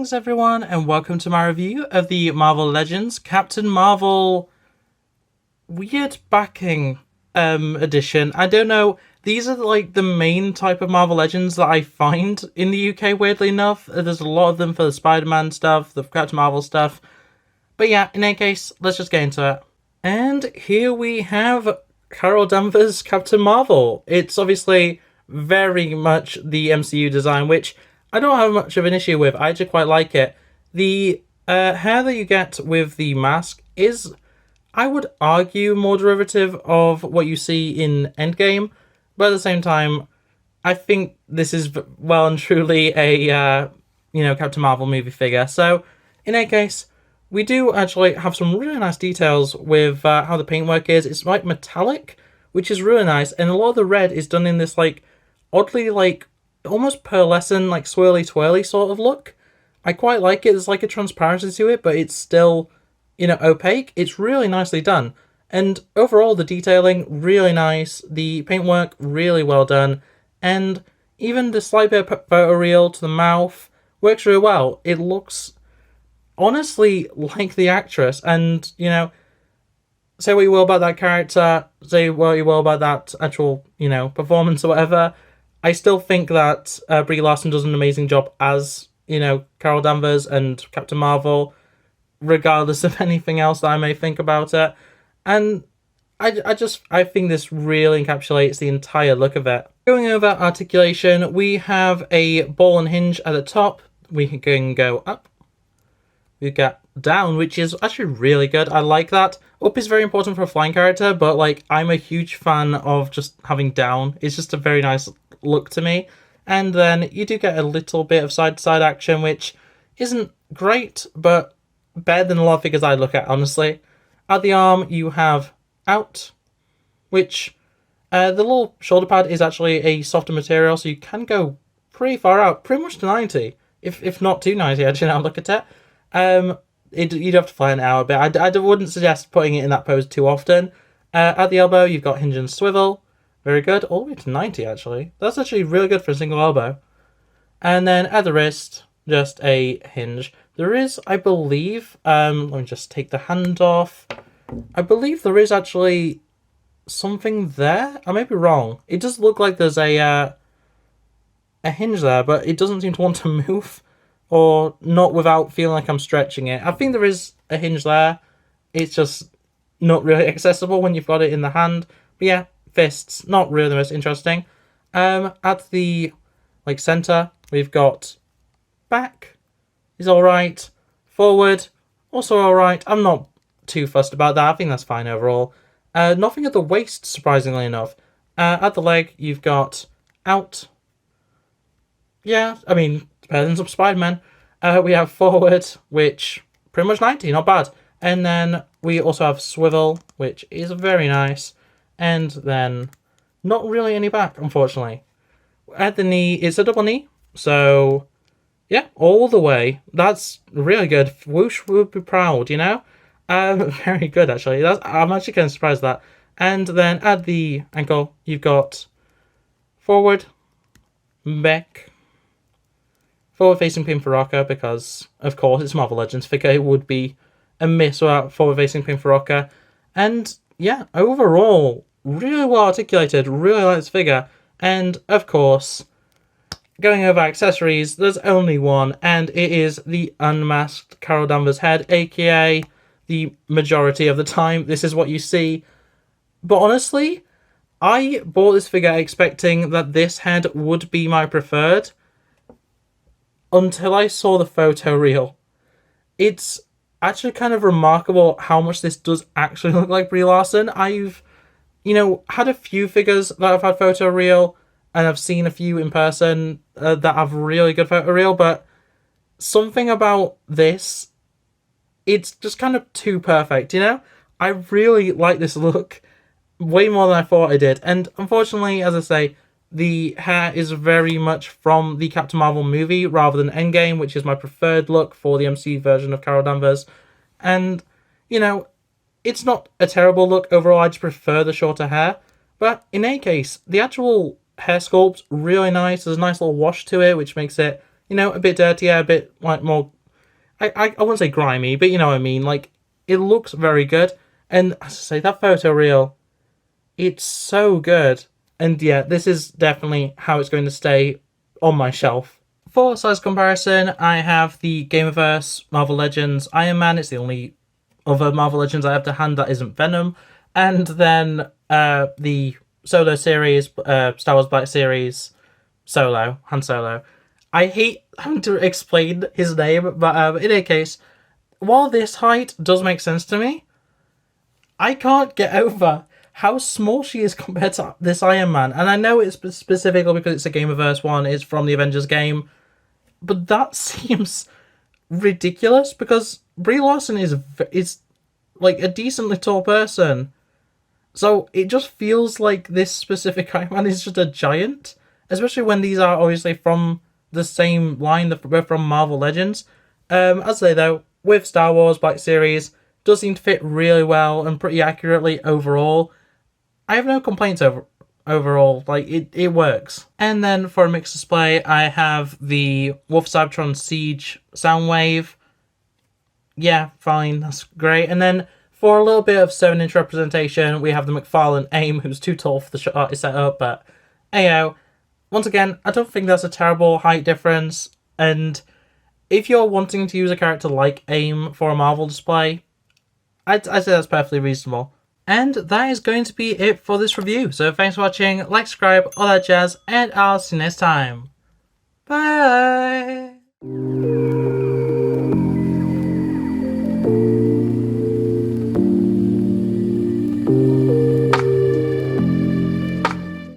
Greetings everyone, and welcome to my review of the Marvel Legends Captain Marvel Weird Backing edition. I don't know, these are like the main type of Marvel Legends that I find in the UK, weirdly enough. There's a lot of them for the Spider-Man stuff, the Captain Marvel stuff. But yeah, in any case, let's just get into it. And here we have Carol Danvers' Captain Marvel. It's obviously very much the MCU design, which I don't have much of an issue with. I actually quite like it. The hair that you get with the mask is, I would argue, more derivative of what you see in Endgame, but at the same time, I think this is well and truly a Captain Marvel movie figure. So, in any case, we do actually have some really nice details with how the paintwork is. It's like metallic, which is really nice, and a lot of the red is done in this like oddly like almost pearlescent, like swirly twirly sort of look. I quite like it. There's like a transparency to it, but it's still, opaque. It's really nicely done. And overall, the detailing, really nice. The paintwork, really well done. And even the slight bit of photoreal to the mouth works really well. It looks honestly like the actress. And, say what you will about that character, say what you will about that actual, performance or whatever. I still think that Brie Larson does an amazing job as, Carol Danvers and Captain Marvel, regardless of anything else that I may think about it. And I think this really encapsulates the entire look of it. Going over articulation, we have a ball and hinge at the top. We can go up. We get down, which is actually really good. I like that. Up is very important for a flying character, but like I'm a huge fan of just having down. It's just a very nice look to me. And then you do get a little bit of side-to-side action, which isn't great, but better than a lot of figures I look at, honestly. At the arm, you have out, which the little shoulder pad is actually a softer material, so you can go pretty far out, pretty much to 90, if not 290, actually, now look at it. You'd have to flatten it out a bit. I wouldn't suggest putting it in that pose too often. At the elbow, you've got hinge and swivel. Very good. All the way to 90, actually. That's actually really good for a single elbow. And then at the wrist, just a hinge. There is, I believe, let me just take the hand off. I believe there is actually something there. I may be wrong. It does look like there's a hinge there, but it doesn't seem to want to move. Or not without feeling like I'm stretching it. I think there is a hinge there. It's just not really accessible when you've got it in the hand. But yeah, fists, not really the most interesting. At the center, we've got back is alright. Forward, also alright. I'm not too fussed about that. I think that's fine overall. Nothing at the waist, surprisingly enough. At the leg, you've got out. Yeah, I mean, better than some Spider-Man. We have forward, which pretty much 90, not bad. And then we also have swivel, which is very nice. And then not really any back, unfortunately. At the knee, it's a double knee. So, yeah, all the way. That's really good. Whoosh would be proud, Very good, actually. I'm actually kind of surprised at that. And then at the ankle, you've got forward, back, forward-facing pin for Rocker, because, of course, it's Marvel Legends figure. It would be a miss without forward-facing pin for Rocker. And, yeah, overall, really well articulated. Really like this figure. And, of course, going over accessories, there's only one, and it is the unmasked Carol Danvers head, aka the majority of the time. This is what you see. But honestly, I bought this figure expecting that this head would be my preferred, until I saw the photo reel. It's actually kind of remarkable how much this does actually look like Brie Larson. I've, had a few figures that have had photo reel, and I've seen a few in person that have really good photo reel, but something about this, it's just kind of too perfect, I really like this look way more than I thought I did. And unfortunately, as I say, the hair is very much from the Captain Marvel movie rather than Endgame, which is my preferred look for the MCU version of Carol Danvers. And, it's not a terrible look overall, I just prefer the shorter hair. But in any case, the actual hair sculpt, really nice. There's a nice little wash to it, which makes it, a bit dirtier, a bit more I wouldn't say grimy, but you know what I mean. Like, it looks very good. And as I say, that photo reel, it's so good. And yeah, this is definitely how it's going to stay on my shelf. For size comparison, I have the Gamerverse Marvel Legends Iron Man. It's the only other Marvel Legends I have to hand that isn't Venom. And then the Solo series, Star Wars Black Series, Solo, Han Solo. I hate having to explain his name, but in any case, while this height does make sense to me, I can't get over how small she is compared to this Iron Man. And I know it's specifically because it's a Gamerverse one, it's from the Avengers game, but that seems ridiculous because Brie Larson is like a decently tall person. So it just feels like this specific Iron Man is just a giant, especially when these are obviously from the same line, they're from Marvel Legends. As I say though, with Star Wars Black Series, does seem to fit really well and pretty accurately overall. I have no complaints overall, like it works. And then for a mixed display, I have the Wolf Cybertron Siege Soundwave. Yeah, fine, that's great. And then for a little bit of 7-inch representation, we have the McFarlane AIM, who's too tall for the artist setup, but ayo. Once again, I don't think that's a terrible height difference, and if you're wanting to use a character like AIM for a Marvel display, I'd say that's perfectly reasonable. And that is going to be it for this review. So thanks for watching, like, subscribe, all that jazz, and I'll see you next time. Bye!